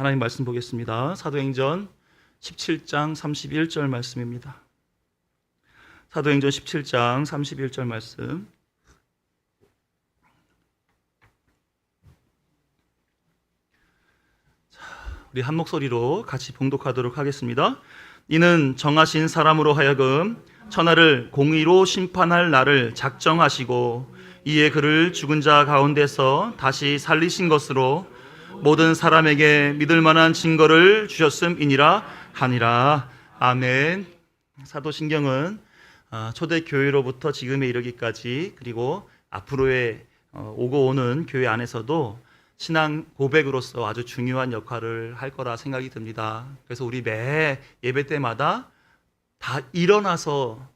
하나님 말씀 보겠습니다. 사도행전 17장 31절 말씀입니다. 사도행전 17장 31절 말씀. 우리 한 목소리로 같이 봉독하도록 하겠습니다. 이는 정하신 사람으로 하여금 천하를 공의로 심판할 날을 작정하시고 이에 그를 죽은 자 가운데서 다시 살리신 것으로 모든 사람에게 믿을 만한 증거를 주셨음이니라 하니라. 아멘. 사도신경은 초대교회로부터 지금에 이르기까지 그리고 앞으로의 오고 오는 교회 안에서도 신앙 고백으로서 아주 중요한 역할을 할 거라 생각이 듭니다. 그래서 우리 매 예배 때마다 다 일어나서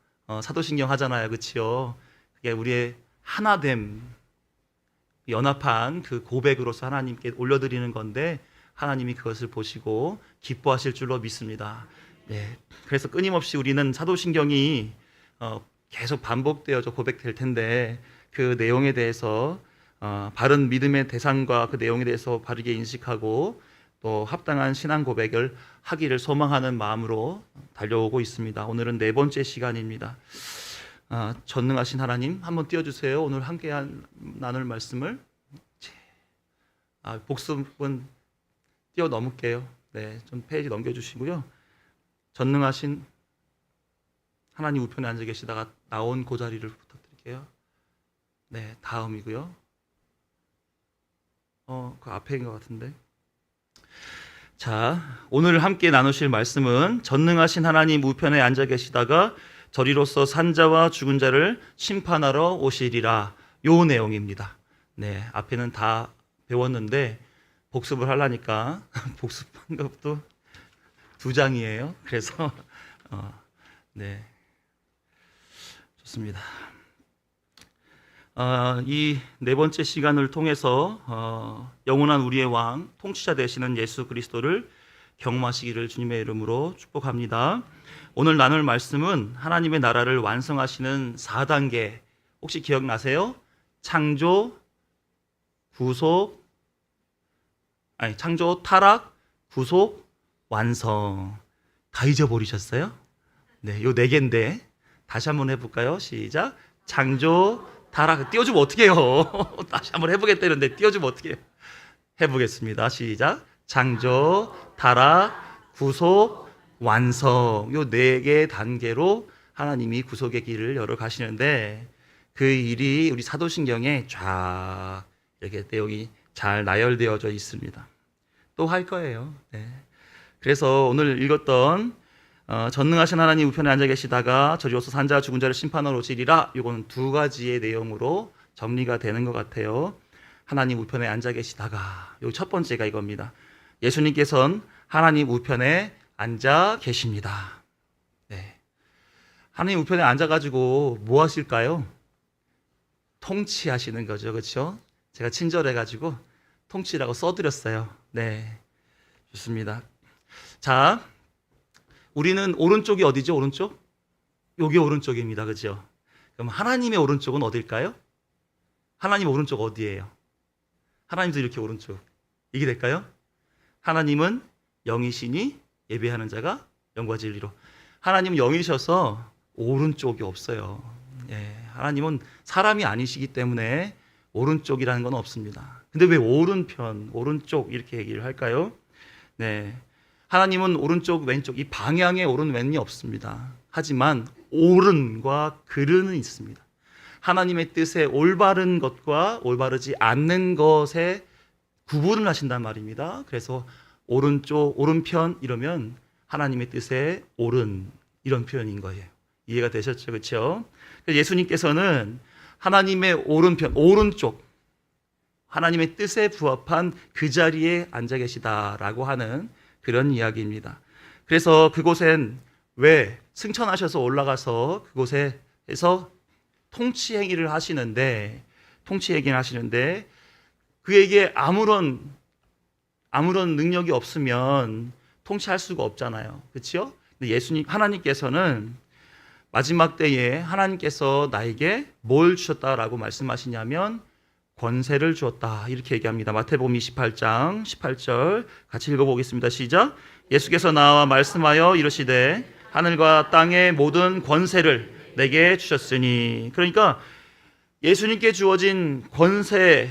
사도신경 하잖아요. 그렇죠? 그게 우리의 하나됨, 연합한 그 고백으로서 하나님께 올려드리는 건데 하나님이 그것을 보시고 기뻐하실 줄로 믿습니다. 네. 그래서 끊임없이 우리는 사도신경이 계속 반복되어져 고백될 텐데 그 내용에 대해서 바른 믿음의 대상과 그 내용에 대해서 바르게 인식하고 또 합당한 신앙 고백을 하기를 소망하는 마음으로 달려오고 있습니다. 오늘은 네 번째 시간입니다. 전능하신 하나님 한번 띄워주세요. 오늘 함께 나눌 말씀을 복습은 뛰어넘을게요. 네, 좀 페이지 넘겨주시고요. 전능하신 하나님 우편에 앉아 계시다가 나온 그 자리를 부탁드릴게요. 네, 다음이고요. 그 앞에인 것 같은데. 자, 오늘 함께 나누실 말씀은 전능하신 하나님 우편에 앉아 계시다가 저리로서 산자와 죽은 자를 심판하러 오시리라. 요 내용입니다. 네, 앞에는 다 배웠는데 복습을 하려니까 복습한 것도 2장이에요. 그래서 네, 좋습니다. 이 네 번째 시간을 통해서 영원한 우리의 왕, 통치자 되시는 예수 그리스도를 경험하시기를 주님의 이름으로 축복합니다. 오늘 나눌 말씀은 하나님의 나라를 완성하시는 4단계, 혹시 기억나세요? 창조, 타락, 구속, 완성. 다 잊어버리셨어요? 네, 요 4개인데 다시 한번 해볼까요? 시작. 창조, 타락. 띄워주면 어떻게 해요? 다시 한번 해보겠다는데 띄워주면 어떻게 해요? 해보겠습니다. 시작. 창조, 타락, 구속, 완성. 요 4개 단계로 하나님이 구속의 길을 열어 가시는데 그 일이 우리 사도신경에 쫙 이렇게 내용이 잘 나열되어져 있습니다. 또 할 거예요. 네. 그래서 오늘 읽었던 전능하신 하나님 우편에 앉아 계시다가 저리로서 산자 죽은 자를 심판하러 오시리라. 이거는 2가지의 내용으로 정리가 되는 것 같아요. 하나님 우편에 앉아 계시다가 요 첫 번째가 이겁니다. 예수님께서는 하나님 우편에 앉아 계십니다. 네. 하나님 우편에 앉아가지고 뭐 하실까요? 통치하시는 거죠. 그렇죠? 제가 친절해가지고 통치라고 써드렸어요. 네, 좋습니다. 자, 우리는 오른쪽이 어디죠? 오른쪽? 여기 오른쪽입니다. 그렇죠? 그럼 하나님의 오른쪽은 어딜까요? 하나님 오른쪽 어디예요? 하나님도 이렇게 오른쪽. 이게 될까요? 하나님은 영이시니 예배하는 자가 영과 진리로. 하나님은 영이셔서 오른쪽이 없어요. 예, 하나님은 사람이 아니시기 때문에 오른쪽이라는 건 없습니다. 근데 왜 오른편, 오른쪽 이렇게 얘기를 할까요? 네, 하나님은 오른쪽, 왼쪽 이 방향에 오른 왼이 없습니다. 하지만 옳은과 그르는 있습니다. 하나님의 뜻에 올바른 것과 올바르지 않는 것에 구분을 하신단 말입니다. 그래서 오른쪽, 오른편 이러면 하나님의 뜻에 옳은 이런 표현인 거예요. 이해가 되셨죠? 그렇죠? 예수님께서는 하나님의 오른편, 오른쪽 하나님의 뜻에 부합한 그 자리에 앉아 계시다라고 하는 그런 이야기입니다. 그래서 그곳엔 왜 승천하셔서 올라가서 그곳에서 통치 행위를 하시는데 그에게 아무런 능력이 없으면 통치할 수가 없잖아요. 그렇죠? 근데 하나님께서는 마지막 때에 하나님께서 나에게 뭘 주셨다라고 말씀하시냐면 권세를 주었다. 이렇게 얘기합니다. 마태복음 28장 18절 같이 읽어보겠습니다. 시작. 예수께서 나와 말씀하여 이르시되 하늘과 땅의 모든 권세를 내게 주셨으니. 그러니까 예수님께 주어진 권세가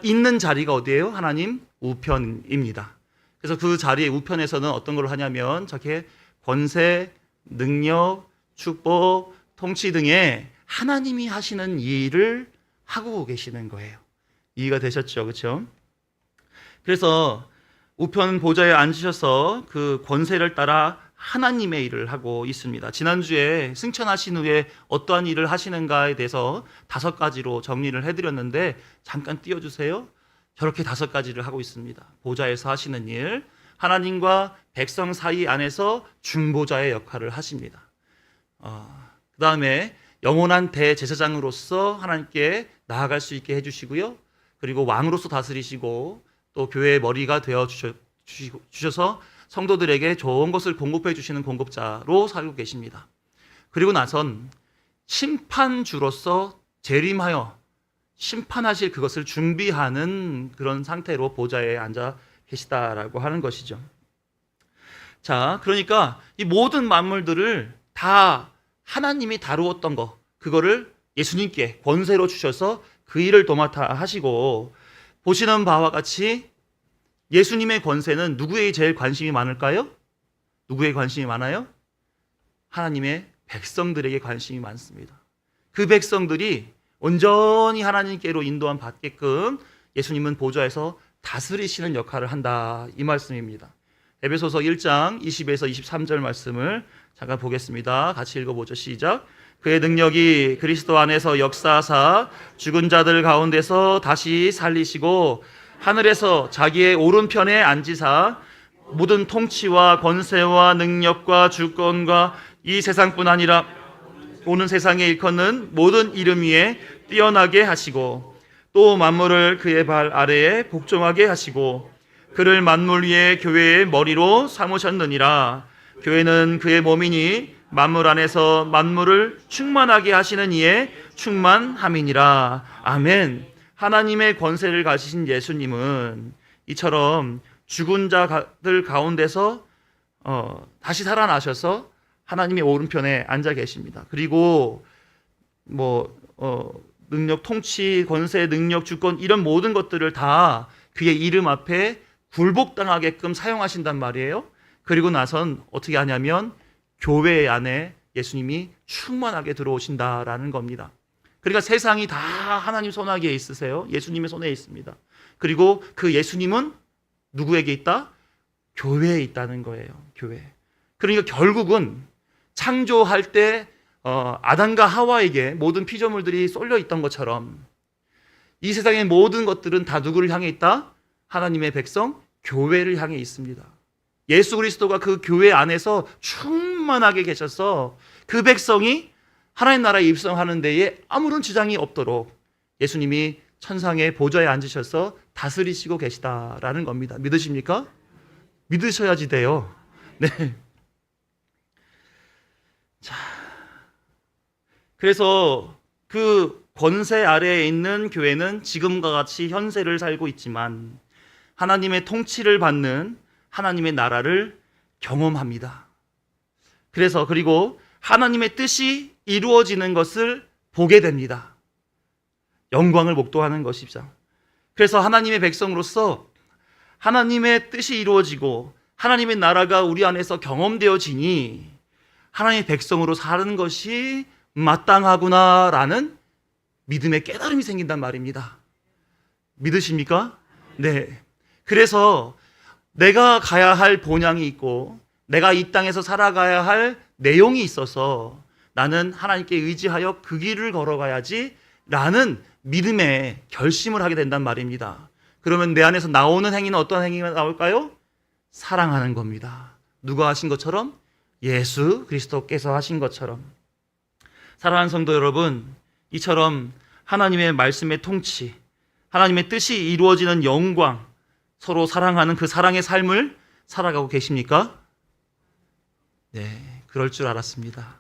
있는 자리가 어디예요? 하나님 우편입니다. 그래서 그 자리의 우편에서는 어떤 걸 하냐면 저렇게 권세, 능력, 축복, 통치 등의 하나님이 하시는 일을 하고 계시는 거예요. 이해가 되셨죠? 그렇죠? 그래서 우편 보좌에 앉으셔서 그 권세를 따라 하나님의 일을 하고 있습니다. 지난주에 승천하신 후에 어떠한 일을 하시는가에 대해서 5가지로 정리를 해드렸는데 잠깐 띄워주세요. 저렇게 5가지를 하고 있습니다. 보좌에서 하시는 일, 하나님과 백성 사이 안에서 중보자의 역할을 하십니다. 그 다음에 영원한 대제사장으로서 하나님께 나아갈 수 있게 해주시고요. 그리고 왕으로서 다스리시고 또 교회의 머리가 되어 주셔서 성도들에게 좋은 것을 공급해 주시는 공급자로 살고 계십니다. 그리고 나선 심판주로서 재림하여 심판하실 그것을 준비하는 그런 상태로 보좌에 앉아 계시다라고 하는 것이죠. 자, 그러니까 이 모든 만물들을 다 하나님이 다루었던 거, 그거를 예수님께 권세로 주셔서 그 일을 도맡아 하시고, 보시는 바와 같이 예수님의 권세는 누구에게 제일 관심이 많을까요? 누구에게 관심이 많아요? 하나님의 백성들에게 관심이 많습니다. 그 백성들이 온전히 하나님께로 인도함 받게끔 예수님은 보좌에서 다스리시는 역할을 한다, 이 말씀입니다. 에베소서 1장 20에서 23절 말씀을 잠깐 보겠습니다. 같이 읽어보죠. 시작. 그의 능력이 그리스도 안에서 역사하사 죽은 자들 가운데서 다시 살리시고 하늘에서 자기의 오른편에 앉으사 모든 통치와 권세와 능력과 주권과 이 세상뿐 아니라 오는 세상에 일컫는 모든 이름 위에 뛰어나게 하시고 또 만물을 그의 발 아래에 복종하게 하시고 그를 만물 위에 교회의 머리로 삼으셨느니라. 교회는 그의 몸이니 만물 안에서 만물을 충만하게 하시는 이의 충만함이니라. 아멘. 하나님의 권세를 가지신 예수님은 이처럼 죽은 자들 가운데서 다시 살아나셔서 하나님의 오른편에 앉아 계십니다. 그리고 능력, 통치, 권세, 능력, 주권 이런 모든 것들을 다 그의 이름 앞에 굴복당하게끔 사용하신단 말이에요. 그리고 나선 어떻게 하냐면 교회 안에 예수님이 충만하게 들어오신다라는 겁니다. 그러니까 세상이 다 하나님 손아귀에 있으세요. 예수님의 손에 있습니다. 그리고 그 예수님은 누구에게 있다? 교회에 있다는 거예요. 교회. 그러니까 결국은 창조할 때 아담과 하와에게 모든 피조물들이 쏠려 있던 것처럼 이 세상의 모든 것들은 다 누구를 향해 있다? 하나님의 백성, 교회를 향해 있습니다. 예수 그리스도가 그 교회 안에서 충만하게 계셔서 그 백성이 하나님 나라에 입성하는 데에 아무런 지장이 없도록 예수님이 천상의 보좌에 앉으셔서 다스리시고 계시다라는 겁니다. 믿으십니까? 믿으셔야지 돼요. 네. 자, 그래서 그 권세 아래에 있는 교회는 지금과 같이 현세를 살고 있지만 하나님의 통치를 받는 하나님의 나라를 경험합니다. 그리고 하나님의 뜻이 이루어지는 것을 보게 됩니다. 영광을 목도하는 것이죠. 그래서 하나님의 백성으로서 하나님의 뜻이 이루어지고 하나님의 나라가 우리 안에서 경험되어지니 하나님의 백성으로 사는 것이 마땅하구나라는 믿음의 깨달음이 생긴단 말입니다. 믿으십니까? 네. 그래서 내가 가야 할 본향이 있고 내가 이 땅에서 살아가야 할 내용이 있어서 나는 하나님께 의지하여 그 길을 걸어가야지 라는 믿음의 결심을 하게 된단 말입니다. 그러면 내 안에서 나오는 행위는 어떤 행위가 나올까요? 사랑하는 겁니다. 누가 하신 것처럼? 예수 그리스도께서 하신 것처럼. 사랑하는 성도 여러분, 이처럼 하나님의 말씀의 통치, 하나님의 뜻이 이루어지는 영광, 서로 사랑하는 그 사랑의 삶을 살아가고 계십니까? 네, 그럴 줄 알았습니다.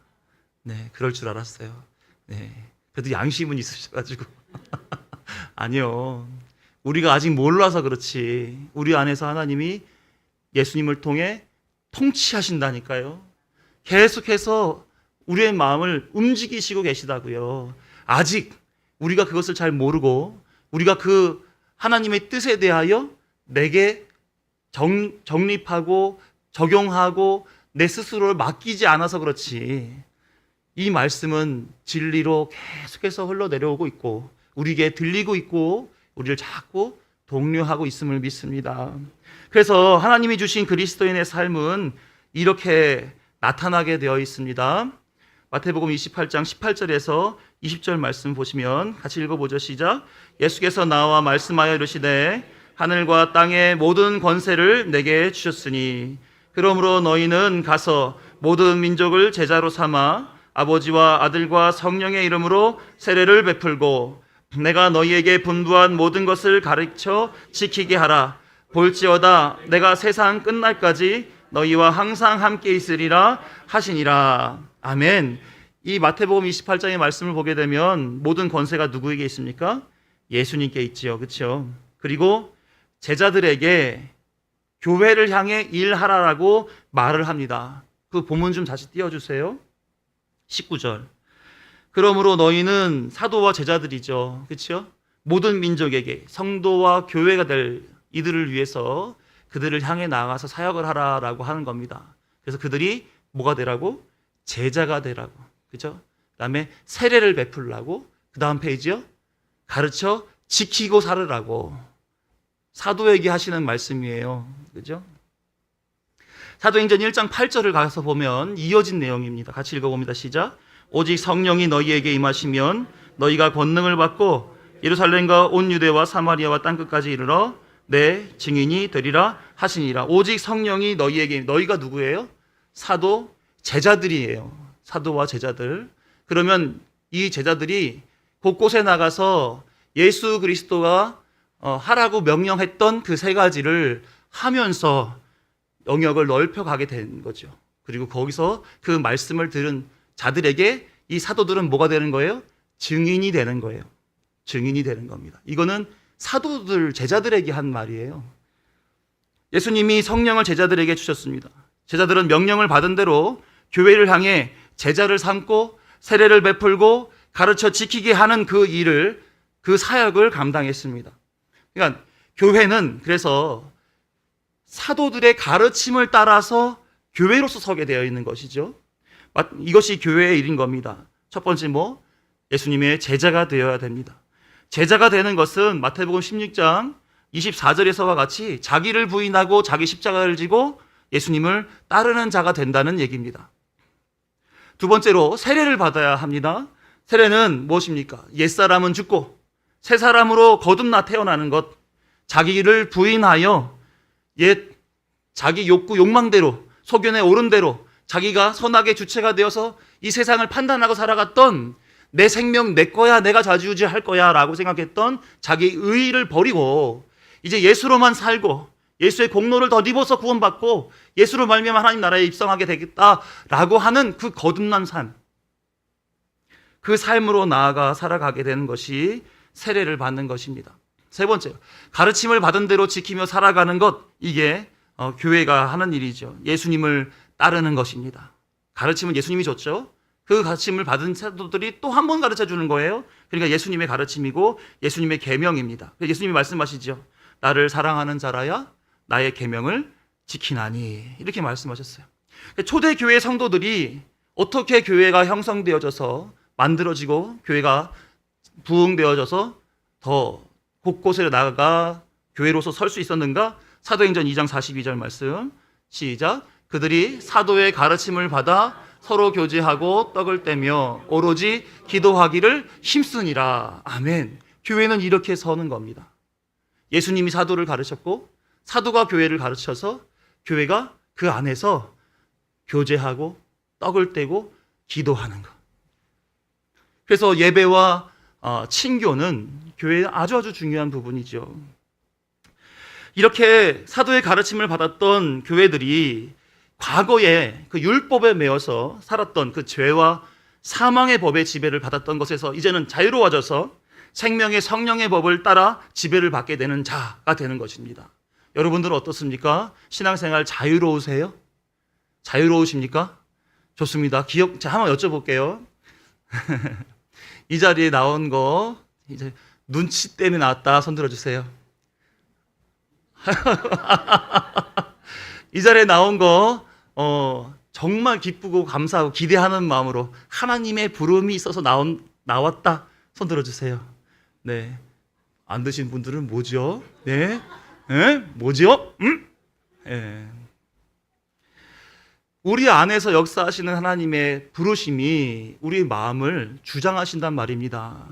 네, 그럴 줄 알았어요. 네, 그래도 양심은 있으셔가지고 아니요. 우리가 아직 몰라서 그렇지. 우리 안에서 하나님이 예수님을 통해 통치하신다니까요. 계속해서 우리의 마음을 움직이시고 계시다고요. 아직 우리가 그것을 잘 모르고 우리가 그 하나님의 뜻에 대하여 내게 정립하고 적용하고 내 스스로를 맡기지 않아서 그렇지. 이 말씀은 진리로 계속해서 흘러내려오고 있고 우리에게 들리고 있고 우리를 자꾸 독려하고 있음을 믿습니다. 그래서 하나님이 주신 그리스도인의 삶은 이렇게 나타나게 되어 있습니다. 마태복음 28장 18절에서 20절 말씀 보시면 같이 읽어보죠. 시작. 예수께서 나와 말씀하여 이르시되 하늘과 땅의 모든 권세를 내게 주셨으니 그러므로 너희는 가서 모든 민족을 제자로 삼아 아버지와 아들과 성령의 이름으로 세례를 베풀고 내가 너희에게 분부한 모든 것을 가르쳐 지키게 하라. 볼지어다 내가 세상 끝날까지 너희와 항상 함께 있으리라 하시니라. 아멘. 이 마태복음 28장의 말씀을 보게 되면 모든 권세가 누구에게 있습니까? 예수님께 있지요. 그렇죠? 그리고 제자들에게 교회를 향해 일하라라고 말을 합니다. 그 본문 좀 다시 띄워주세요. 19절. 그러므로 너희는 사도와 제자들이죠. 그렇죠? 모든 민족에게 성도와 교회가 될 이들을 위해서 그들을 향해 나아가서 사역을 하라라고 하는 겁니다. 그래서 그들이 뭐가 되라고? 제자가 되라고. 그죠? 그 다음에 세례를 베풀라고. 그 다음 페이지요. 가르쳐 지키고 살으라고. 사도에게 하시는 말씀이에요. 그죠? 사도행전 1장 8절을 가서 보면 이어진 내용입니다. 같이 읽어봅니다. 시작. 오직 성령이 너희에게 임하시면 너희가 권능을 받고 예루살렘과 온 유대와 사마리아와 땅끝까지 이르러 내 증인이 되리라 하시니라. 오직 성령이 너희에게, 너희가 누구예요? 사도, 제자들이에요. 사도와 제자들. 그러면 이 제자들이 곳곳에 나가서 예수 그리스도가 하라고 명령했던 그 세 가지를 하면서 영역을 넓혀가게 된 거죠. 그리고 거기서 그 말씀을 들은 자들에게 이 사도들은 뭐가 되는 거예요? 증인이 되는 거예요. 증인이 되는 겁니다. 이거는 사도들, 제자들에게 한 말이에요. 예수님이 성령을 제자들에게 주셨습니다. 제자들은 명령을 받은 대로 교회를 향해 제자를 삼고 세례를 베풀고 가르쳐 지키게 하는 그 일을, 그 사역을 감당했습니다. 그러니까 교회는 그래서 사도들의 가르침을 따라서 교회로서 서게 되어 있는 것이죠. 이것이 교회의 일인 겁니다. 첫 번째 예수님의 제자가 되어야 됩니다. 제자가 되는 것은 마태복음 16장 24절에서와 같이 자기를 부인하고 자기 십자가를 지고 예수님을 따르는 자가 된다는 얘기입니다. 두 번째로 세례를 받아야 합니다. 세례는 무엇입니까? 옛사람은 죽고 새 사람으로 거듭나 태어나는 것. 자기를 부인하여 자기 욕구 욕망대로 소견에 오른 대로 자기가 선악의 주체가 되어서 이 세상을 판단하고 살아갔던 내 생명 내 거야, 내가 좌지우지할 거야 라고 생각했던 자기 의의를 버리고 이제 예수로만 살고 예수의 공로를 덧입어서 구원받고 예수로 말미암아 하나님 나라에 입성하게 되겠다라고 하는 그 거듭난 삶, 그 삶으로 나아가 살아가게 되는 것이 세례를 받는 것입니다. 세 번째로 가르침을 받은 대로 지키며 살아가는 것, 이게 교회가 하는 일이죠. 예수님을 따르는 것입니다. 가르침은 예수님이 줬죠. 그 가르침을 받은 사도들이 또 한 번 가르쳐 주는 거예요. 그러니까 예수님의 가르침이고 예수님의 계명입니다. 예수님이 말씀하시죠. 나를 사랑하는 자라야 나의 계명을 지키나니, 이렇게 말씀하셨어요. 초대 교회 성도들이 어떻게 교회가 형성되어져서 만들어지고 교회가 부흥되어져서 더 곳곳에 나아가 교회로서 설 수 있었는가? 사도행전 2장 42절 말씀 시작. 그들이 사도의 가르침을 받아 서로 교제하고 떡을 떼며 오로지 기도하기를 힘쓰니라. 아멘. 교회는 이렇게 서는 겁니다. 예수님이 사도를 가르쳤고 사도가 교회를 가르쳐서 교회가 그 안에서 교제하고 떡을 떼고 기도하는 것. 그래서 예배와 친교는 교회의 아주 중요한 부분이죠. 이렇게 사도의 가르침을 받았던 교회들이 과거에 그 율법에 매여서 살았던 그 죄와 사망의 법의 지배를 받았던 것에서 이제는 자유로워져서 생명의 성령의 법을 따라 지배를 받게 되는 자가 되는 것입니다. 여러분들은 어떻습니까? 신앙생활 자유로우세요? 자유로우십니까? 좋습니다. 제가 한번 여쭤볼게요. 이 자리에 나온 거 이제 눈치 때문에 나왔다 손 들어주세요. 이 자리에 나온 거 정말 기쁘고 감사하고 기대하는 마음으로 하나님의 부름이 있어서 나왔다 손 들어주세요. 네, 안 드신 분들은 뭐죠? 네, 뭐죠? 네. 우리 안에서 역사하시는 하나님의 부르심이 우리의 마음을 주장하신단 말입니다.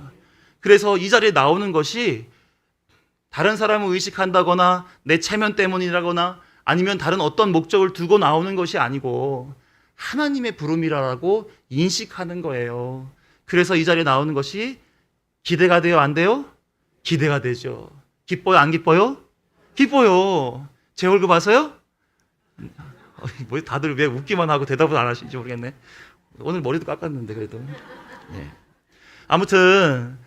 그래서 이 자리에 나오는 것이 다른 사람을 의식한다거나 내 체면 때문이라거나 아니면 다른 어떤 목적을 두고 나오는 것이 아니고 하나님의 부름이라고 인식하는 거예요. 그래서 이 자리에 나오는 것이 기대가 돼요? 안 돼요? 기대가 되죠. 기뻐요? 안 기뻐요? 기뻐요. 제 얼굴 봐서요? 뭐 다들 왜 웃기만 하고 대답을 안 하시는지 모르겠네. 오늘 머리도 깎았는데 그래도. 네. 아무튼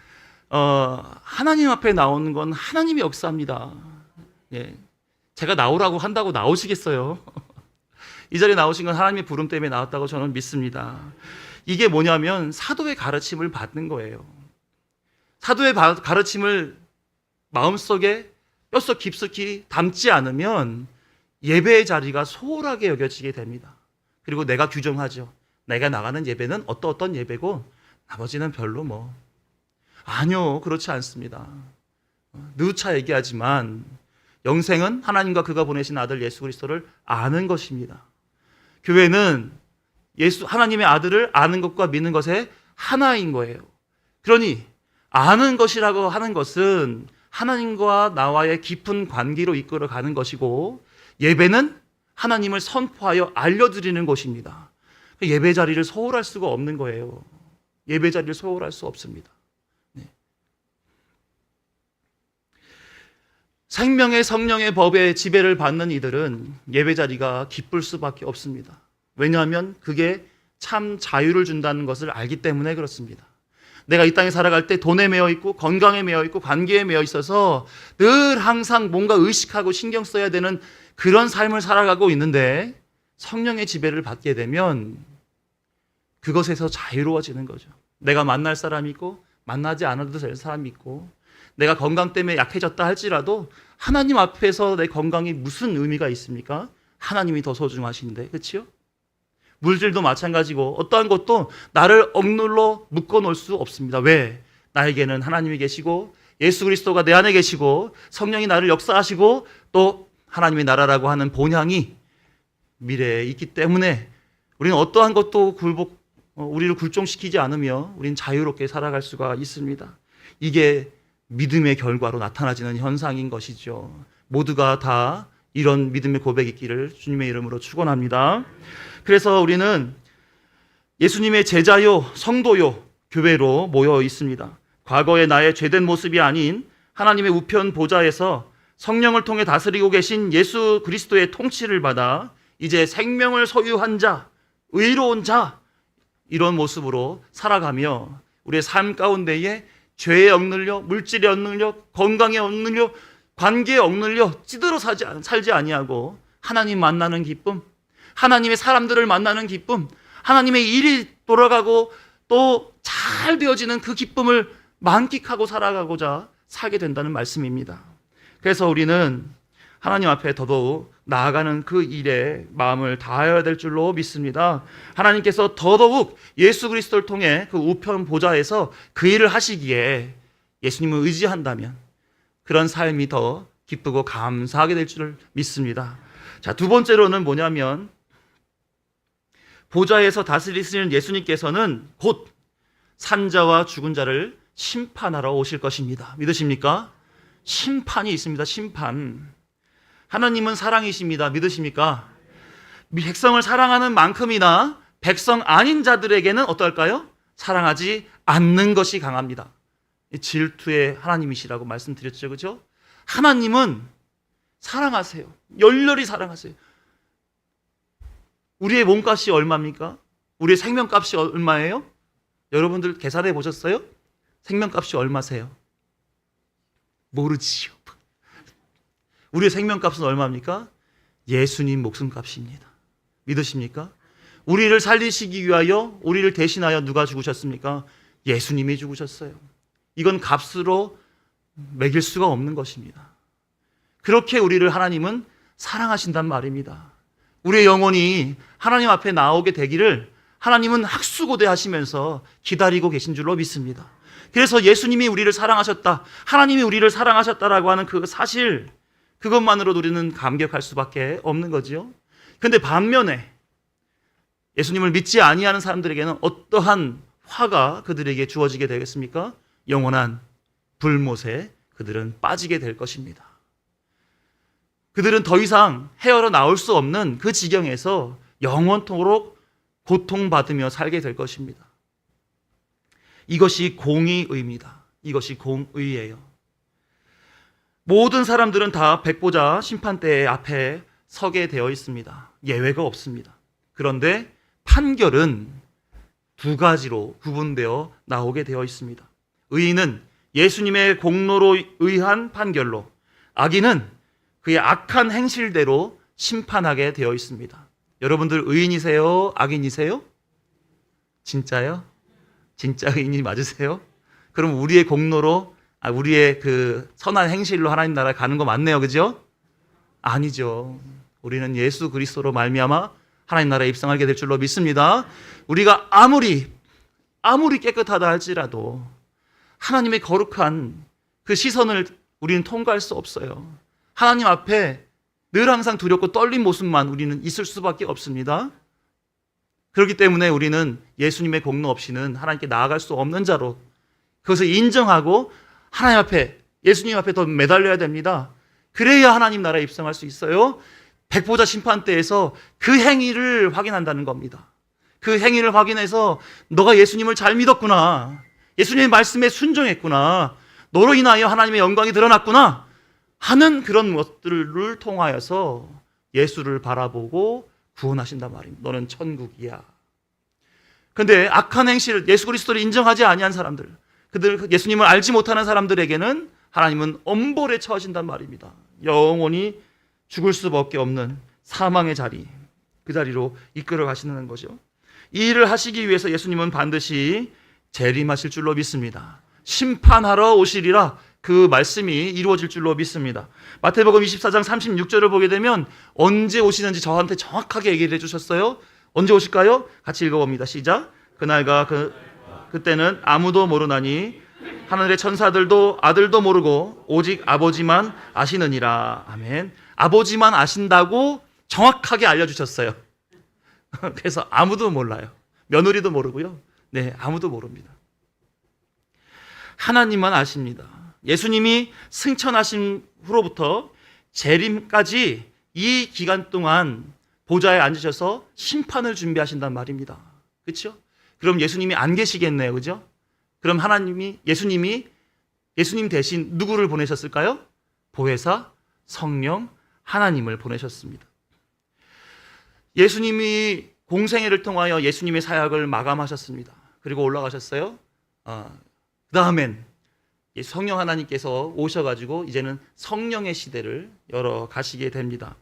하나님 앞에 나오는 건 하나님의 역사입니다. 예. 제가 나오라고 한다고 나오시겠어요? 이 자리에 나오신 건 하나님의 부름 때문에 나왔다고 저는 믿습니다. 이게 뭐냐면 사도의 가르침을 받는 거예요. 사도의 가르침을 마음속에 뼛속 깊숙이 담지 않으면 예배의 자리가 소홀하게 여겨지게 됩니다. 그리고 내가 규정하죠. 내가 나가는 예배는 어떤 예배고 나머지는 별로 뭐. 아니요, 그렇지 않습니다. 누차 얘기하지만 영생은 하나님과 그가 보내신 아들 예수 그리스도를 아는 것입니다. 교회는 하나님의 아들을 아는 것과 믿는 것의 하나인 거예요. 그러니 아는 것이라고 하는 것은 하나님과 나와의 깊은 관계로 이끌어가는 것이고 예배는 하나님을 선포하여 알려드리는 것입니다. 예배 자리를 소홀할 수가 없는 거예요. 예배 자리를 소홀할 수 없습니다. 네. 생명의 성령의 법에 지배를 받는 이들은 예배 자리가 기쁠 수밖에 없습니다. 왜냐하면 그게 참 자유를 준다는 것을 알기 때문에 그렇습니다. 내가 이 땅에 살아갈 때 돈에 매여 있고 건강에 매여 있고 관계에 매여 있어서 늘 항상 뭔가 의식하고 신경 써야 되는 그런 삶을 살아가고 있는데 성령의 지배를 받게 되면 그것에서 자유로워지는 거죠. 내가 만날 사람이 있고 만나지 않아도 될 사람이 있고 내가 건강 때문에 약해졌다 할지라도 하나님 앞에서 내 건강이 무슨 의미가 있습니까? 하나님이 더 소중하신데, 그렇죠? 물질도 마찬가지고 어떠한 것도 나를 억눌러 묶어놓을 수 없습니다. 왜? 나에게는 하나님이 계시고 예수 그리스도가 내 안에 계시고 성령이 나를 역사하시고 또 하나님의 나라라고 하는 본향이 미래에 있기 때문에 우리는 어떠한 것도 우리를 굴종시키지 않으며 우리는 자유롭게 살아갈 수가 있습니다. 이게 믿음의 결과로 나타나지는 현상인 것이죠. 모두가 다 이런 믿음의 고백이 있기를 주님의 이름으로 축원합니다. 그래서 우리는 예수님의 제자요, 성도요, 교회로 모여 있습니다. 과거의 나의 죄된 모습이 아닌 하나님의 우편 보좌에서 성령을 통해 다스리고 계신 예수 그리스도의 통치를 받아 이제 생명을 소유한 자, 의로운 자, 이런 모습으로 살아가며 우리의 삶 가운데에 죄에 억눌려, 물질에 억눌려, 건강에 억눌려, 관계에 억눌려 찌들어 살지 아니하고 하나님 만나는 기쁨, 하나님의 사람들을 만나는 기쁨, 하나님의 일이 돌아가고 또 잘 되어지는 그 기쁨을 만끽하고 살아가고자 살게 된다는 말씀입니다. 그래서 우리는 하나님 앞에 더더욱 나아가는 그 일에 마음을 다해야 될 줄로 믿습니다. 하나님께서 더더욱 예수 그리스도를 통해 그 우편 보좌에서 그 일을 하시기에 예수님을 의지한다면 그런 삶이 더 기쁘고 감사하게 될 줄을 믿습니다. 자, 두 번째로는 뭐냐면 보좌에서 다스리시는 예수님께서는 곧 산자와 죽은 자를 심판하러 오실 것입니다. 믿으십니까? 심판이 있습니다. 심판. 하나님은 사랑이십니다. 믿으십니까? 백성을 사랑하는 만큼이나 백성 아닌 자들에게는 어떨까요? 사랑하지 않는 것이 강합니다. 질투의 하나님이시라고 말씀드렸죠. 그렇죠? 하나님은 사랑하세요. 열렬히 사랑하세요. 우리의 몸값이 얼마입니까? 우리의 생명값이 얼마예요? 여러분들 계산해 보셨어요? 생명값이 얼마세요? 모르지요. 우리의 생명값은 얼마입니까? 예수님 목숨값입니다. 믿으십니까? 우리를 살리시기 위하여, 우리를 대신하여 누가 죽으셨습니까? 예수님이 죽으셨어요. 이건 값으로 매길 수가 없는 것입니다. 그렇게 우리를 하나님은 사랑하신단 말입니다. 우리의 영혼이 하나님 앞에 나오게 되기를 하나님은 학수고대하시면서 기다리고 계신 줄로 믿습니다. 그래서 예수님이 우리를 사랑하셨다, 하나님이 우리를 사랑하셨다라고 하는 그 사실, 그것만으로도 우리는 감격할 수밖에 없는 거지요. 그런데 반면에 예수님을 믿지 아니하는 사람들에게는 어떠한 화가 그들에게 주어지게 되겠습니까? 영원한 불못에 그들은 빠지게 될 것입니다. 그들은 더 이상 헤어져 나올 수 없는 그 지경에서 영원토록 고통받으며 살게 될 것입니다. 이것이 공의의입니다. 이것이 공의예요. 모든 사람들은 다 백보자 심판대 앞에 서게 되어 있습니다. 예외가 없습니다. 그런데 판결은 두 가지로 구분되어 나오게 되어 있습니다. 의인은 예수님의 공로로 의한 판결로, 악인은 그의 악한 행실대로 심판하게 되어 있습니다. 여러분들 의인이세요? 악인이세요? 진짜요? 진짜 의인이 맞으세요? 그럼 우리의 공로로, 우리의 그 선한 행실로 하나님 나라에 가는 거 맞네요, 그죠? 아니죠. 우리는 예수 그리스도로 말미암아 하나님 나라에 입성하게 될 줄로 믿습니다. 우리가 아무리 깨끗하다 할지라도 하나님의 거룩한 그 시선을 우리는 통과할 수 없어요. 하나님 앞에 늘 항상 두렵고 떨린 모습만 우리는 있을 수밖에 없습니다. 그렇기 때문에 우리는 예수님의 공로 없이는 하나님께 나아갈 수 없는 자로 그것을 인정하고 하나님 앞에, 예수님 앞에 더 매달려야 됩니다. 그래야 하나님 나라에 입성할 수 있어요. 백보자 심판대에서 그 행위를 확인한다는 겁니다. 그 행위를 확인해서 너가 예수님을 잘 믿었구나, 예수님의 말씀에 순종했구나, 너로 인하여 하나님의 영광이 드러났구나 하는 그런 것들을 통하여서 예수를 바라보고 구원하신단 말입니다. 너는 천국이야. 그런데 악한 행실을, 예수 그리스도를 인정하지 아니한 사람들, 그들 예수님을 알지 못하는 사람들에게는 하나님은 엄벌에 처하신단 말입니다. 영원히 죽을 수밖에 없는 사망의 자리, 그 자리로 이끌어 가시는 거죠. 이 일을 하시기 위해서 예수님은 반드시 재림하실 줄로 믿습니다. 심판하러 오시리라, 그 말씀이 이루어질 줄로 믿습니다. 마태복음 24장 36절을 보게 되면 언제 오시는지 저한테 정확하게 얘기를 해주셨어요. 언제 오실까요? 같이 읽어봅니다. 시작. 그날과 그때는 아무도 모르나니 하늘의 천사들도 아들도 모르고 오직 아버지만 아시느니라. 아멘. 아버지만 아신다고 정확하게 알려주셨어요. 그래서 아무도 몰라요. 며느리도 모르고요. 네, 아무도 모릅니다. 하나님만 아십니다. 예수님이 승천하신 후로부터 재림까지 이 기간 동안 보좌에 앉으셔서 심판을 준비하신단 말입니다. 그렇죠? 그럼 예수님이 안 계시겠네요. 그죠? 그럼 예수님 대신 누구를 보내셨을까요? 보혜사, 성령, 하나님을 보내셨습니다. 예수님이 공생애를 통하여 예수님의 사역을 마감하셨습니다. 그리고 올라가셨어요. 그 다음엔 성령 하나님께서 오셔가지고 이제는 성령의 시대를 열어가시게 됩니다.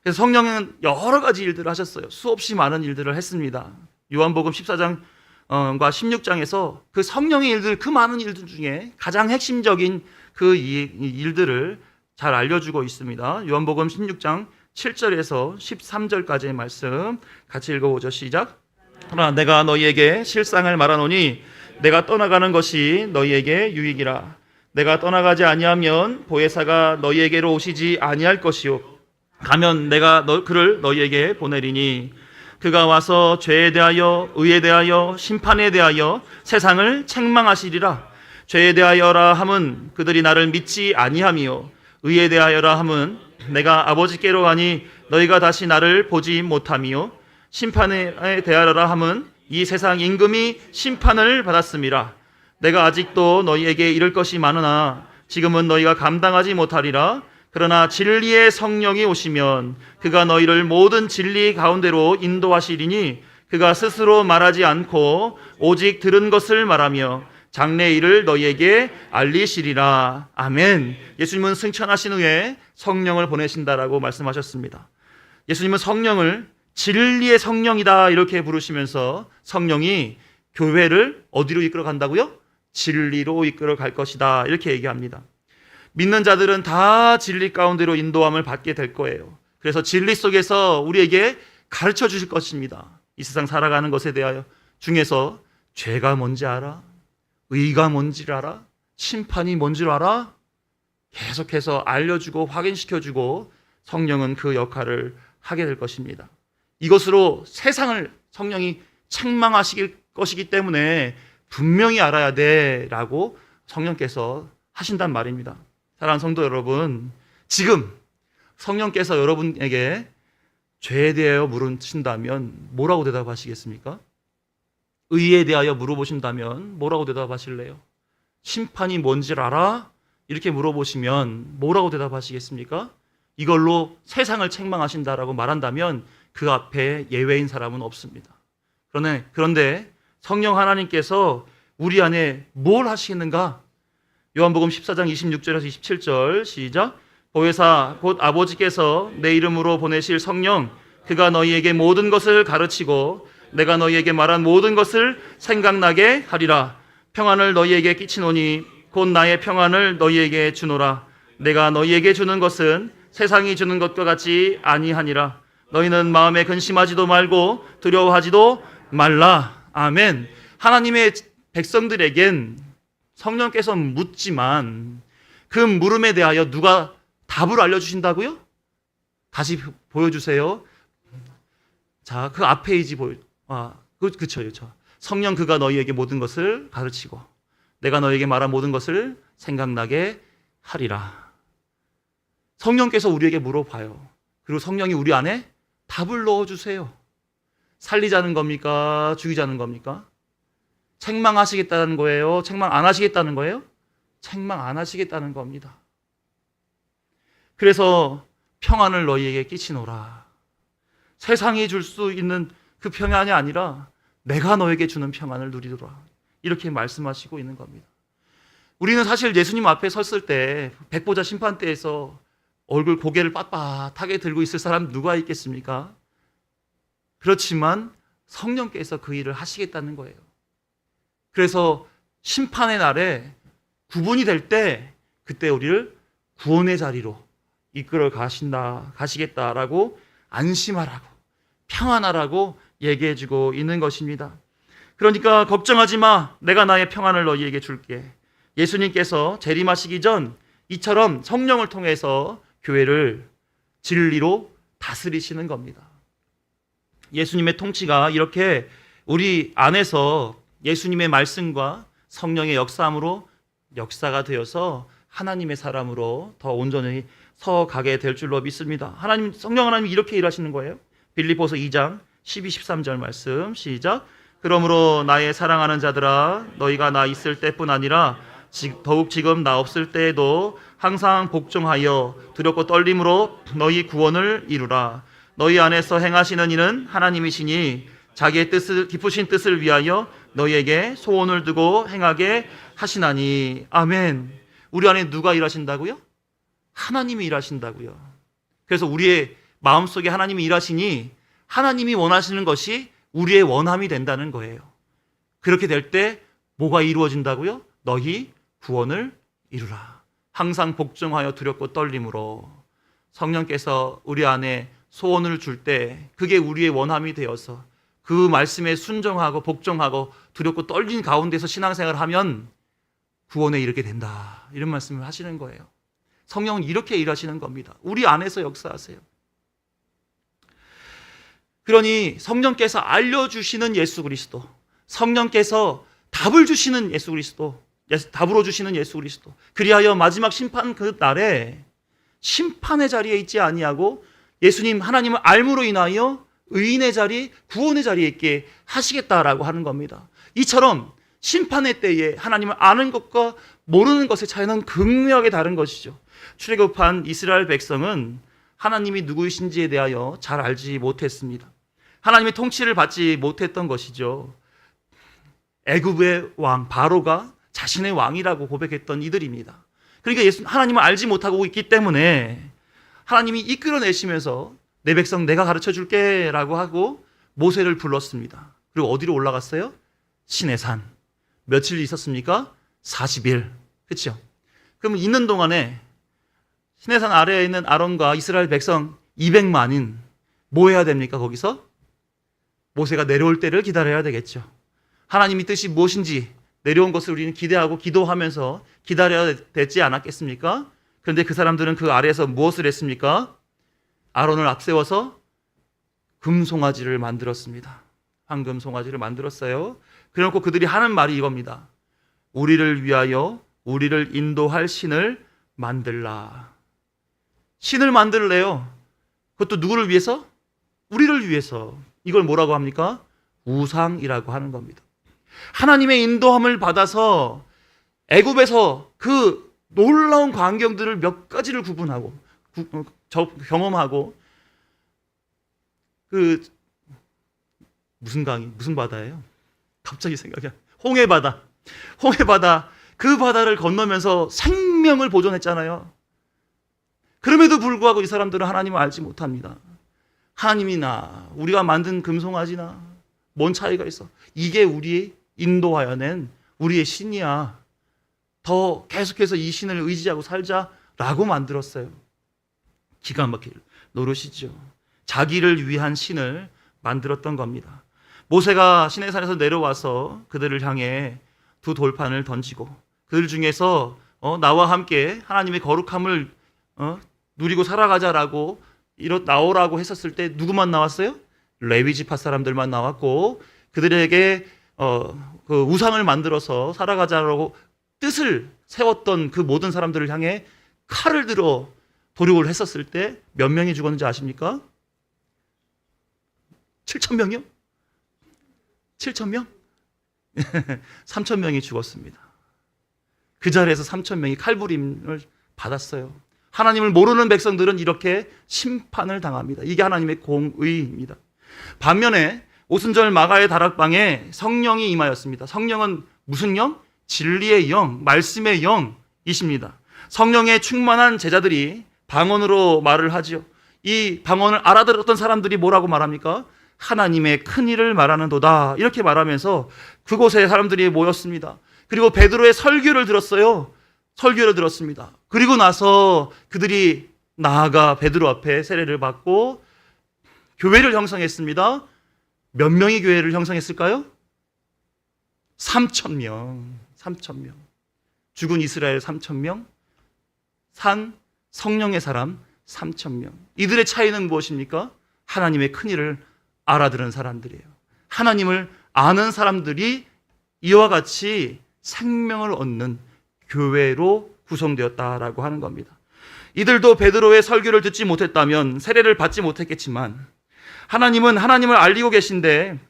그래서 성령은 여러 가지 일들을 하셨어요. 수없이 많은 일들을 했습니다. 요한복음 14장과 16장에서 그 성령의 일들, 그 많은 일들 중에 가장 핵심적인 그 일들을 잘 알려주고 있습니다. 요한복음 16장 7절에서 13절까지의 말씀 같이 읽어보죠. 시작. 그러나 내가 너희에게 실상을 말하노니 내가 떠나가는 것이 너희에게 유익이라. 내가 떠나가지 아니하면 보혜사가 너희에게로 오시지 아니할 것이요 가면 내가 그를 너희에게 보내리니 그가 와서 죄에 대하여 의에 대하여 심판에 대하여 세상을 책망하시리라. 죄에 대하여라 함은 그들이 나를 믿지 아니함이요 의에 대하여라 함은 내가 아버지께로 가니 너희가 다시 나를 보지 못함이요 심판에 대하여라 함은 이 세상 임금이 심판을 받았음이라. 내가 아직도 너희에게 이를 것이 많으나 지금은 너희가 감당하지 못하리라. 그러나 진리의 성령이 오시면 그가 너희를 모든 진리 가운데로 인도하시리니 그가 스스로 말하지 않고 오직 들은 것을 말하며 장래의 일을 너희에게 알리시리라. 아멘. 예수님은 승천하신 후에 성령을 보내신다라고 말씀하셨습니다. 예수님은 성령을 진리의 성령이다 이렇게 부르시면서 성령이 교회를 어디로 이끌어 간다고요? 진리로 이끌어 갈 것이다 이렇게 얘기합니다. 믿는 자들은 다 진리 가운데로 인도함을 받게 될 거예요. 그래서 진리 속에서 우리에게 가르쳐 주실 것입니다. 이 세상 살아가는 것에 대하여 중에서 죄가 뭔지 알아? 의가 뭔지를 알아? 심판이 뭔지를 알아? 계속해서 알려주고 확인시켜주고 성령은 그 역할을 하게 될 것입니다. 이것으로 세상을 성령이 책망하실 것이기 때문에 분명히 알아야 돼라고 성령께서 하신단 말입니다. 사랑하는 성도 여러분, 지금 성령께서 여러분에게 죄에 대하여 물으신다면 뭐라고 대답하시겠습니까? 의에 대하여 물어보신다면 뭐라고 대답하실래요? 심판이 뭔지를 알아? 이렇게 물어보시면 뭐라고 대답하시겠습니까? 이걸로 세상을 책망하신다라고 말한다면 그 앞에 예외인 사람은 없습니다. 그런데 성령 하나님께서 우리 안에 뭘 하시는가? 요한복음 14장 26절에서 27절 시작. 보혜사 곧 아버지께서 내 이름으로 보내실 성령 그가 너희에게 모든 것을 가르치고 내가 너희에게 말한 모든 것을 생각나게 하리라. 평안을 너희에게 끼치노니 곧 나의 평안을 너희에게 주노라. 내가 너희에게 주는 것은 세상이 주는 것과 같이 아니하니라. 너희는 마음에 근심하지도 말고 두려워하지도 말라. 아멘. 하나님의 백성들에겐 성령께서 묻지만 그 물음에 대하여 누가 답을 알려주신다고요? 다시 보여주세요. 자, 그 앞 페이지 그쵸. 성령 그가 너희에게 모든 것을 가르치고 내가 너희에게 말한 모든 것을 생각나게 하리라. 성령께서 우리에게 물어봐요. 그리고 성령이 우리 안에 답을 넣어주세요. 살리자는 겁니까? 죽이자는 겁니까? 책망하시겠다는 거예요? 책망 안 하시겠다는 거예요? 책망 안 하시겠다는 겁니다. 그래서 평안을 너희에게 끼치노라. 세상이 줄 수 있는 그 평안이 아니라 내가 너에게 주는 평안을 누리도라. 이렇게 말씀하시고 있는 겁니다. 우리는 사실 예수님 앞에 섰을 때 백보자 심판대에서 고개를 빳빳하게 들고 있을 사람 누가 있겠습니까? 그렇지만 성령께서 그 일을 하시겠다는 거예요. 그래서 심판의 날에 구분이 될 때 그때 우리를 구원의 자리로 이끌어 가시겠다라고 안심하라고 평안하라고 얘기해주고 있는 것입니다. 그러니까 걱정하지 마. 내가 나의 평안을 너희에게 줄게. 예수님께서 재림하시기 전 이처럼 성령을 통해서 교회를 진리로 다스리시는 겁니다. 예수님의 통치가 이렇게 우리 안에서 예수님의 말씀과 성령의 역사함으로 역사가 되어서 하나님의 사람으로 더 온전히 서가게 될 줄로 믿습니다. 성령 하나님이 이렇게 일하시는 거예요. 빌립보서 2장 12, 13절 말씀 시작. 그러므로 나의 사랑하는 자들아 너희가 나 있을 때뿐 아니라 더욱 지금 나 없을 때에도 항상 복종하여 두렵고 떨림으로 너희 구원을 이루라. 너희 안에서 행하시는 이는 하나님이시니 자기의 깊으신 뜻을 위하여 너희에게 소원을 두고 행하게 하시나니. 아멘. 우리 안에 누가 일하신다고요? 하나님이 일하신다고요. 그래서 우리의 마음속에 하나님이 일하시니 하나님이 원하시는 것이 우리의 원함이 된다는 거예요. 그렇게 될 때 뭐가 이루어진다고요? 너희 구원을 이루라. 항상 복종하여 두렵고 떨림으로. 성령께서 우리 안에 소원을 줄 때 그게 우리의 원함이 되어서 그 말씀에 순종하고 복종하고 두렵고 떨린 가운데서 신앙생활을 하면 구원에 이르게 된다. 이런 말씀을 하시는 거예요. 성령은 이렇게 일하시는 겁니다. 우리 안에서 역사하세요. 그러니 성령께서 알려주시는 예수 그리스도, 성령께서 답을 주시는 예수 그리스도, 답으로 주시는 예수 그리스도, 그리하여 마지막 심판 그 날에 심판의 자리에 있지 아니하고 예수님 하나님을 알므로 인하여 의인의 자리, 구원의 자리에 있게 하시겠다라고 하는 겁니다. 이처럼 심판의 때에 하나님을 아는 것과 모르는 것의 차이는 극명하게 다른 것이죠. 출애굽한 이스라엘 백성은 하나님이 누구이신지에 대하여 잘 알지 못했습니다. 하나님의 통치를 받지 못했던 것이죠. 애굽의 왕 바로가 자신의 왕이라고 고백했던 이들입니다. 그러니까 하나님을 알지 못하고 있기 때문에 하나님이 이끌어내시면서 내 백성 내가 가르쳐 줄게 라고 하고 모세를 불렀습니다. 그리고 어디로 올라갔어요? 시내산. 며칠 있었습니까? 40일. 그렇죠? 그럼 있는 동안에 시내산 아래에 있는 아론과 이스라엘 백성 200만인 뭐 해야 됩니까? 거기서 모세가 내려올 때를 기다려야 되겠죠. 하나님의 뜻이 무엇인지 내려온 것을 우리는 기대하고 기도하면서 기다려야 되지 않았겠습니까? 그런데 그 사람들은 그 아래에서 무엇을 했습니까? 아론을 앞세워서 금송아지를 만들었습니다. 황금 송아지를 만들었어요. 그래놓고 그들이 하는 말이 이겁니다. 우리를 위하여 우리를 인도할 신을 만들라. 신을 만들래요. 그것도 누구를 위해서? 우리를 위해서. 이걸 뭐라고 합니까? 우상이라고 하는 겁니다. 하나님의 인도함을 받아서 애굽에서 그 놀라운 광경들을 몇 가지를 구분하고 경험하고 그 무슨 강이 무슨 바다예요? 갑자기 생각이 안 나요. 홍해바다 그 바다를 건너면서 생명을 보존했잖아요. 그럼에도 불구하고 이 사람들은 하나님을 알지 못합니다. 하나님이나 우리가 만든 금송아지나 뭔 차이가 있어? 이게 우리 인도하여 낸 우리의 신이야. 더 계속해서 이 신을 의지하고 살자라고 만들었어요. 기가 막힐 노릇이죠. 자기를 위한 신을 만들었던 겁니다. 모세가 시내산에서 내려와서 그들을 향해 두 돌판을 던지고 그들 중에서 나와 함께 하나님의 거룩함을 누리고 살아가자라고 나오라고 했었을 때 누구만 나왔어요? 레위 지파 사람들만 나왔고 그들에게 그 우상을 만들어서 살아가자라고 뜻을 세웠던 그 모든 사람들을 향해 칼을 들어 도륙을 했었을 때 몇 명이 죽었는지 아십니까? 7,000명이요? 7,000명? 3,000명이 죽었습니다. 그 자리에서 3,000명이 칼부림을 받았어요. 하나님을 모르는 백성들은 이렇게 심판을 당합니다. 이게 하나님의 공의입니다. 반면에 오순절 마가의 다락방에 성령이 임하였습니다. 성령은 무슨 영? 진리의 영, 말씀의 영이십니다. 성령에 충만한 제자들이 방언으로 말을 하지요. 이 방언을 알아들었던 사람들이 뭐라고 말합니까? 하나님의 큰 일을 말하는도다. 이렇게 말하면서 그곳에 사람들이 모였습니다. 그리고 베드로의 설교를 들었어요. 설교를 들었습니다. 그리고 나서 그들이 나아가 베드로 앞에 세례를 받고 교회를 형성했습니다. 몇 명이 교회를 형성했을까요? 3,000명. 3,000명. 죽은 이스라엘 3,000명. 산 성령의 사람 3,000명. 이들의 차이는 무엇입니까? 하나님의 큰일을 알아들은 사람들이에요. 하나님을 아는 사람들이 이와 같이 생명을 얻는 교회로 구성되었다라고 하는 겁니다. 이들도 베드로의 설교를 듣지 못했다면 세례를 받지 못했겠지만 하나님은 하나님을 알리고 계신데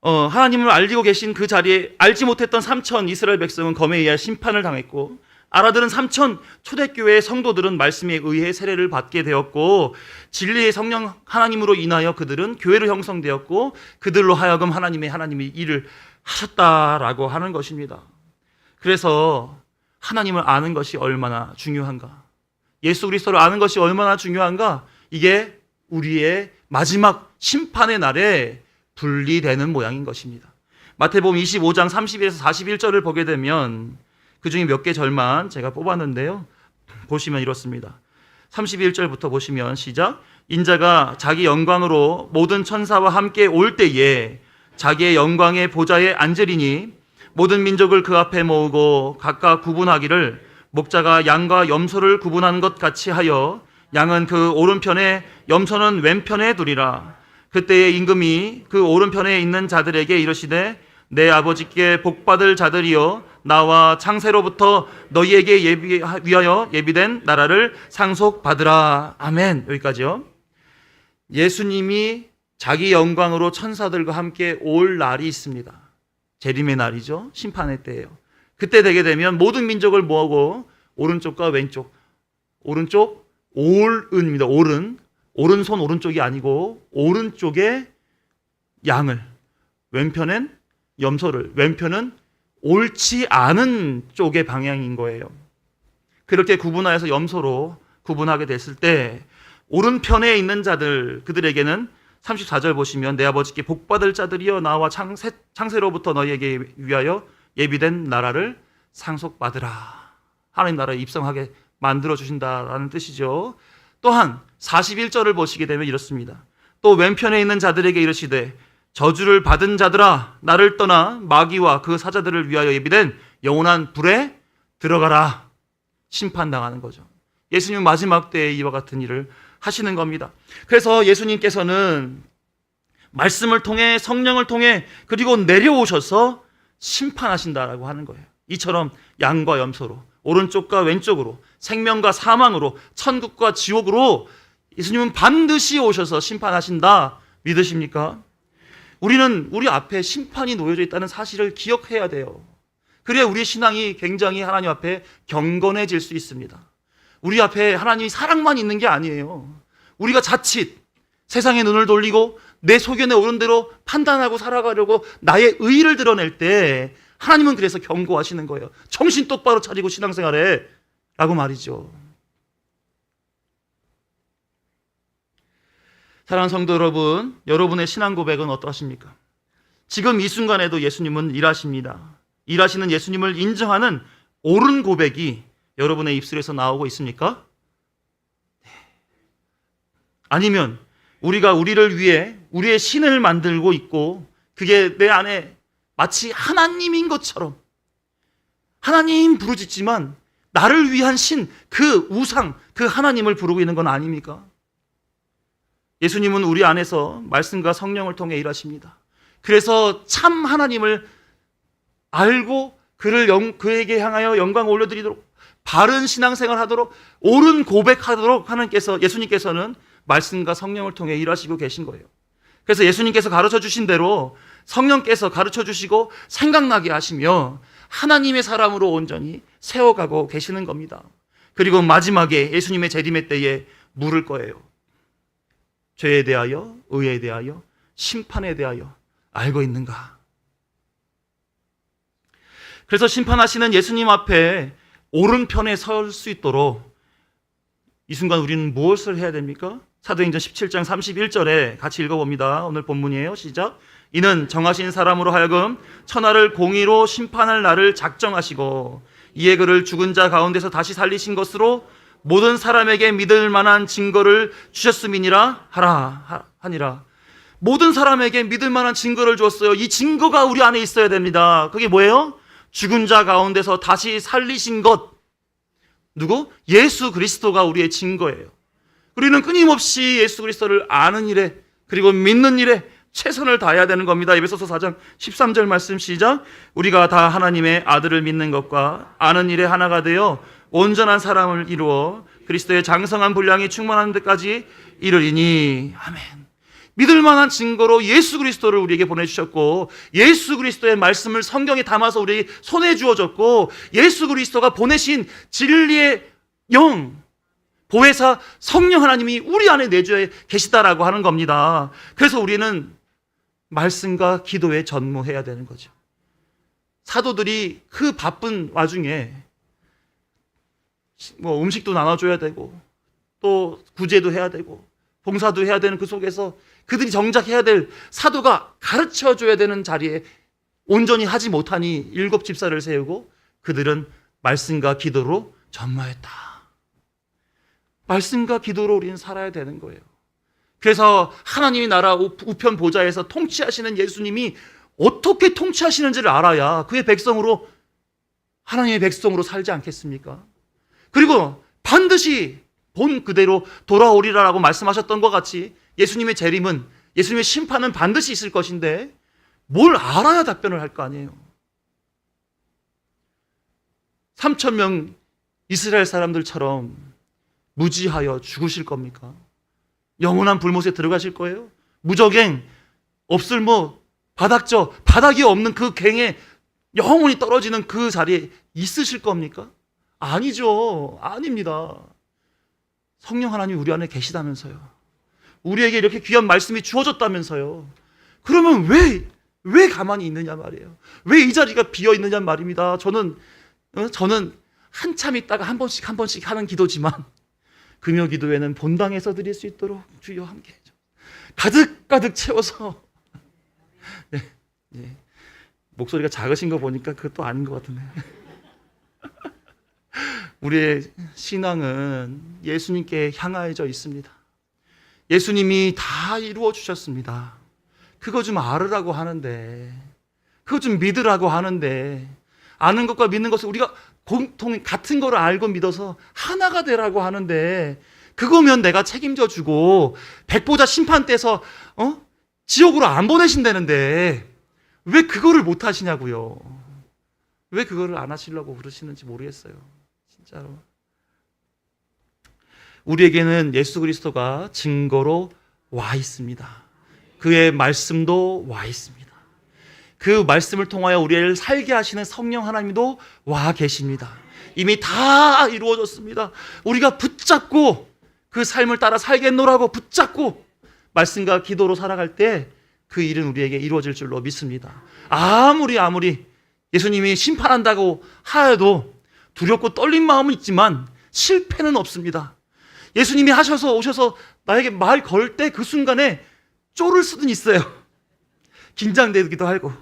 하나님을 알리고 계신 그 자리에 알지 못했던 3,000 이스라엘 백성은 검에 의해 심판을 당했고 알아들은 3,000 초대교회의 성도들은 말씀에 의해 세례를 받게 되었고 진리의 성령 하나님으로 인하여 그들은 교회로 형성되었고 그들로 하여금 하나님의 일을 하셨다라고 하는 것입니다. 그래서 하나님을 아는 것이 얼마나 중요한가, 예수 그리스도를 아는 것이 얼마나 중요한가, 이게 우리의 마지막 심판의 날에 분리되는 모양인 것입니다. 마태복음 25장 30에서 41절을 보게 되면 그 중에 몇 개 절만 제가 뽑았는데요. 보시면 이렇습니다. 31절부터 보시면 시작. 인자가 자기 영광으로 모든 천사와 함께 올 때에 자기의 영광의 보좌에 앉으리니 모든 민족을 그 앞에 모으고 각각 구분하기를 목자가 양과 염소를 구분하는 것 같이 하여 양은 그 오른편에 염소는 왼편에 두리라. 그때에 임금이 그 오른편에 있는 자들에게 이르시되 내 아버지께 복받을 자들이여 나와 창세로부터 너희에게 위하여 예비된 나라를 상속받으라. 아멘. 여기까지요. 예수님이 자기 영광으로 천사들과 함께 올 날이 있습니다. 재림의 날이죠. 심판의 때예요. 그때 되게 되면 모든 민족을 모으고 오른쪽과 왼쪽, 오른쪽 올은입니다. 오른손 오른쪽이 아니고 오른쪽에 양을, 왼편엔 염소를, 왼편은 옳지 않은 쪽의 방향인 거예요. 그렇게 구분하여서 염소로 구분하게 됐을 때 오른편에 있는 자들, 그들에게는 34절 보시면 내 아버지께 복받을 자들이여 나와 창세로부터 너희에게 위하여 예비된 나라를 상속받으라. 하나님 나라에 입성하게 만들어 주신다라는 뜻이죠. 또한 41절을 보시게 되면 이렇습니다. 또 왼편에 있는 자들에게 이르시되 저주를 받은 자들아 나를 떠나 마귀와 그 사자들을 위하여 예비된 영원한 불에 들어가라. 심판당하는 거죠. 예수님은 마지막 때에 이와 같은 일을 하시는 겁니다. 그래서 예수님께서는 말씀을 통해 성령을 통해 그리고 내려오셔서 심판하신다라고 하는 거예요. 이처럼 양과 염소로 오른쪽과 왼쪽으로 생명과 사망으로 천국과 지옥으로 예수님은 반드시 오셔서 심판하신다. 믿으십니까? 우리는 우리 앞에 심판이 놓여져 있다는 사실을 기억해야 돼요. 그래야 우리의 신앙이 굉장히 하나님 앞에 경건해질 수 있습니다. 우리 앞에 하나님이 사랑만 있는 게 아니에요. 우리가 자칫 세상에 눈을 돌리고 내 소견에 오른 대로 판단하고 살아가려고 나의 의의를 드러낼 때 하나님은 그래서 경고하시는 거예요. 정신 똑바로 차리고 신앙생활해 라고 말이죠. 사랑하는 성도 여러분, 여러분의 신앙 고백은 어떠하십니까? 지금 이 순간에도 예수님은 일하십니다. 일하시는 예수님을 인정하는 옳은 고백이 여러분의 입술에서 나오고 있습니까? 아니면 우리가 우리를 위해 우리의 신을 만들고 있고 그게 내 안에 마치 하나님인 것처럼 하나님 부르짖지만 나를 위한 신, 그 우상, 그 하나님을 부르고 있는 건 아닙니까? 예수님은 우리 안에서 말씀과 성령을 통해 일하십니다. 그래서 참 하나님을 알고 그에게 향하여 영광을 올려드리도록 바른 신앙생활 하도록 옳은 고백하도록 예수님께서는 말씀과 성령을 통해 일하시고 계신 거예요. 그래서 예수님께서 가르쳐 주신 대로 성령께서 가르쳐 주시고 생각나게 하시며 하나님의 사람으로 온전히 세워가고 계시는 겁니다. 그리고 마지막에 예수님의 재림의 때에 물을 거예요. 죄에 대하여, 의에 대하여, 심판에 대하여 알고 있는가? 그래서 심판하시는 예수님 앞에 오른편에 설 수 있도록 이 순간 우리는 무엇을 해야 됩니까? 사도행전 17장 31절에 같이 읽어봅니다. 오늘 본문이에요. 시작. 이는 정하신 사람으로 하여금 천하를 공의로 심판할 날을 작정하시고 이에 그를 죽은 자 가운데서 다시 살리신 것으로 모든 사람에게 믿을 만한 증거를 주셨음이니라 하니라. 모든 사람에게 믿을 만한 증거를 주었어요. 이 증거가 우리 안에 있어야 됩니다. 그게 뭐예요? 죽은 자 가운데서 다시 살리신 것. 누구? 예수 그리스도가 우리의 증거예요. 우리는 끊임없이 예수 그리스도를 아는 일에 그리고 믿는 일에 최선을 다해야 되는 겁니다. 에베소서 4장 13절 말씀 시작. 우리가 다 하나님의 아들을 믿는 것과 아는 일에 하나가 되어 온전한 사람을 이루어 그리스도의 장성한 분량이 충만한 데까지 이르리니. 아멘. 믿을 만한 증거로 예수 그리스도를 우리에게 보내주셨고 예수 그리스도의 말씀을 성경에 담아서 우리에게 손에 주어졌고 예수 그리스도가 보내신 진리의 영 보혜사 성령 하나님이 우리 안에 내주에 계시다라고 하는 겁니다. 그래서 우리는 말씀과 기도에 전무해야 되는 거죠. 사도들이 그 바쁜 와중에 음식도 나눠줘야 되고 또 구제도 해야 되고 봉사도 해야 되는 그 속에서 그들이 정작 해야 될 사도가 가르쳐줘야 되는 자리에 온전히 하지 못하니 7 집사를 세우고 그들은 말씀과 기도로 전무했다. 말씀과 기도로 우리는 살아야 되는 거예요. 그래서 하나님의 나라 우편 보좌에서 통치하시는 예수님이 어떻게 통치하시는지를 알아야 그의 백성으로 하나님의 백성으로 살지 않겠습니까? 그리고 반드시 본 그대로 돌아오리라라고 말씀하셨던 것 같이 예수님의 재림은 예수님의 심판은 반드시 있을 것인데 뭘 알아야 답변을 할 거 아니에요. 3,000명 이스라엘 사람들처럼 무지하여 죽으실 겁니까? 영원한 불못에 들어가실 거예요? 무적행, 없을모, 바닥저, 바닥이 없는 그 갱에 영원히 떨어지는 그 자리에 있으실 겁니까? 아니죠. 아닙니다. 성령 하나님이 우리 안에 계시다면서요. 우리에게 이렇게 귀한 말씀이 주어졌다면서요. 그러면 왜 왜 가만히 있느냐 말이에요. 왜 이 자리가 비어 있느냐 말입니다. 저는 한참 있다가 한 번씩 하는 기도지만 금요 기도회는 본당에서 드릴 수 있도록 주여 함께 해줘. 가득 채워서. 네, 네. 목소리가 작으신 거 보니까 그것도 아닌 것 같은데. 우리의 신앙은 예수님께 향하여져 있습니다. 예수님이 다 이루어 주셨습니다. 그거 좀 알으라고 하는데, 그거 좀 믿으라고 하는데, 아는 것과 믿는 것을 우리가 같은 거를 알고 믿어서 하나가 되라고 하는데, 그거면 내가 책임져 주고 백보자 심판 때서 지옥으로 안 보내신다는데 왜 그거를 못 하시냐고요. 왜 그거를 안 하시려고 그러시는지 모르겠어요. 진짜로. 우리에게는 예수 그리스도가 증거로 와 있습니다. 그의 말씀도 와 있습니다. 그 말씀을 통하여 우리를 살게 하시는 성령 하나님도 와 계십니다. 이미 다 이루어졌습니다. 우리가 붙잡고 그 삶을 따라 살겠노라고 붙잡고 말씀과 기도로 살아갈 때 그 일은 우리에게 이루어질 줄로 믿습니다. 아무리 예수님이 심판한다고 하여도 두렵고 떨린 마음은 있지만 실패는 없습니다. 예수님이 오셔서 나에게 말 걸 때 그 순간에 쪼를 수는 있어요. 긴장되기도 하고.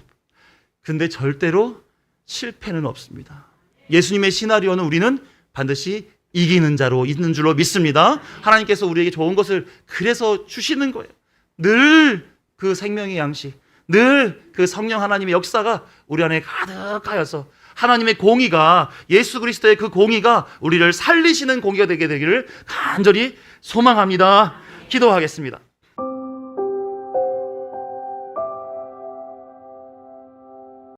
근데 절대로 실패는 없습니다. 예수님의 시나리오는 우리는 반드시 이기는 자로 있는 줄로 믿습니다. 하나님께서 우리에게 좋은 것을 그래서 주시는 거예요. 늘 그 생명의 양식, 늘 그 성령 하나님의 역사가 우리 안에 가득하여서 하나님의 공의가, 예수 그리스도의 그 공의가 우리를 살리시는 공의가 되게 되기를 간절히 소망합니다. 기도하겠습니다.